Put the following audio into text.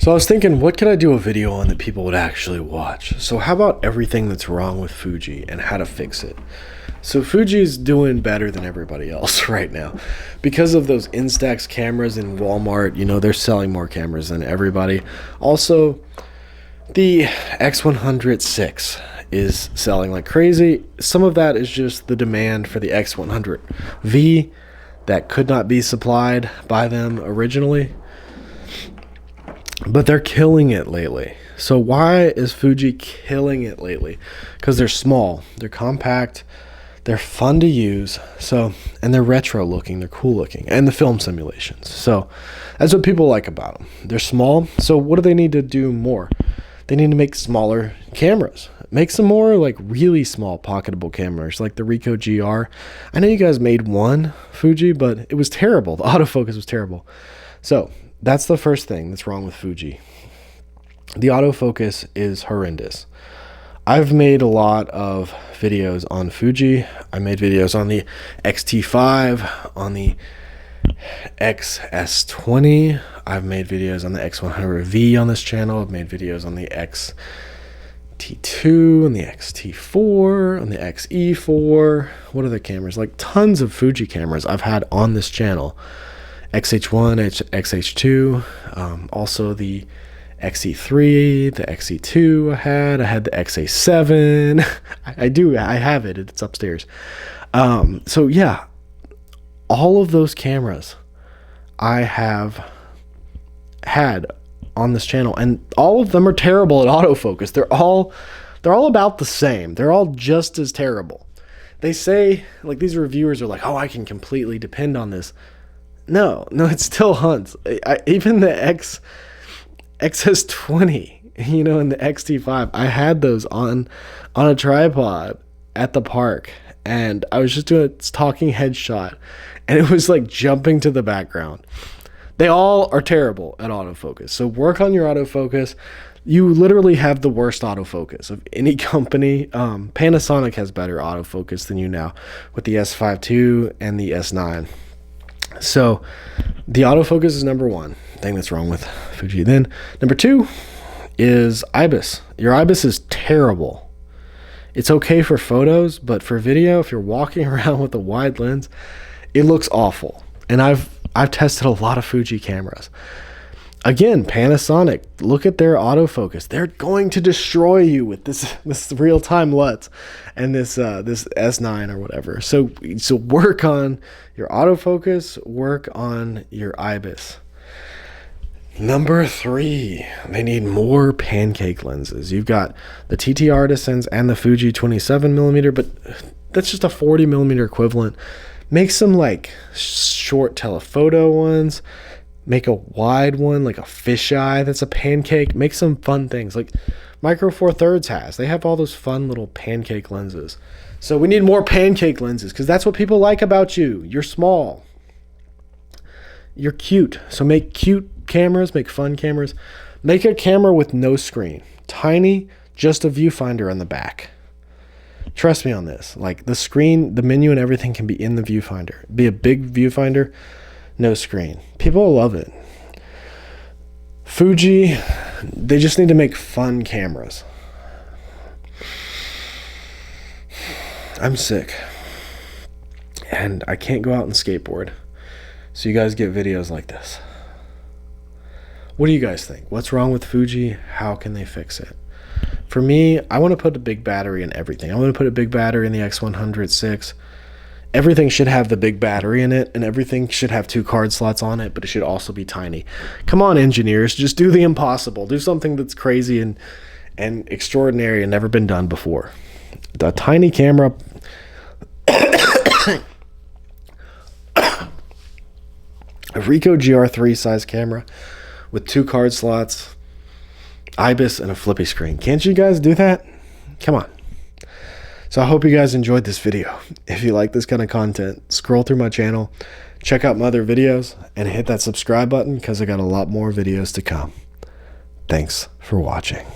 So I was thinking, what could I do a video on that people would actually watch? So how about everything that's wrong with Fuji and how to fix it? So Fuji's doing better than everybody else right now. Because of those Instax cameras in Walmart, they're selling more cameras than everybody. Also, the X100 is selling like crazy. Some of that is just the demand for the X100V that could not be supplied by them originally. But they're killing it lately. So why is Fuji killing it lately? Because they're small, they're compact, they're fun to use, and they're retro looking, they're cool looking, and the film simulations. So that's what people like about them. They're small, so what do they need to do more? They need to make smaller cameras. Make some more like really small pocketable cameras like the Ricoh GR. I know you guys made one, Fuji, but it was terrible. The autofocus was terrible. So that's the first thing that's wrong with Fuji. The autofocus is horrendous. I've made a lot of videos on Fuji. I made videos on the X-T5, on the XS20. I've made videos on the X100V on this channel. I've made videos on the XT2, on the XT4, on the XE4. What other cameras? Like tons of Fuji cameras I've had on this channel. XH1, XH2, also the XE3, the XE2 I had the XA7. I have it. It's upstairs. So yeah, all of those cameras I have had on this channel, and all of them are terrible at autofocus. They're all about the same. They're all just as terrible. They say, like, these reviewers are like, oh, I can completely depend on this. No, it still hunts. Even the XS20, and the XT5, I had those on a tripod at the park, and I was just doing a talking headshot, and it was like jumping to the background. They all are terrible at autofocus. So work on your autofocus. You literally have the worst autofocus of any company. Panasonic has better autofocus than you now with the S5 II and the S9. So the autofocus is number one thing that's wrong with Fuji. Then number two is IBIS. Your IBIS is terrible. It's okay for photos, but for video, if you're walking around with a wide lens, it looks awful. And I've tested a lot of Fuji cameras. Again, Panasonic, look at their autofocus. They're going to destroy you with this real-time LUTs and this S9 or whatever. So work on your autofocus, work on your IBIS. Number three, they need more pancake lenses. You've got the TT Artisans and the Fuji 27mm, but that's just a 40mm equivalent. Make some like short telephoto ones. Make a wide one, like a fisheye that's a pancake. Make some fun things like Micro Four Thirds has. They have all those fun little pancake lenses. So we need more pancake lenses because that's what people like about you. You're small. You're cute. So make cute cameras, make fun cameras. Make a camera with no screen. Tiny, just a viewfinder on the back. Trust me on this. Like the screen, the menu and everything can be in the viewfinder. Be a big viewfinder. No screen. People love it. Fuji, they just need to make fun cameras. I'm sick. And I can't go out and skateboard. So you guys get videos like this. What do you guys think? What's wrong with Fuji? How can they fix it? For me, I want to put a big battery in everything. I want to put a big battery in the X100 Everything should have the big battery in it, and everything should have 2 card slots on it, but it should also be tiny. Come on, engineers, just do the impossible. Do something that's crazy and extraordinary and never been done before. The tiny camera, a Ricoh GR3 size camera with 2 card slots, IBIS, and a flippy screen. Can't you guys do that? Come on. So I hope you guys enjoyed this video. If you like this kind of content, scroll through my channel, check out my other videos, and hit that subscribe button because I got a lot more videos to come. Thanks for watching.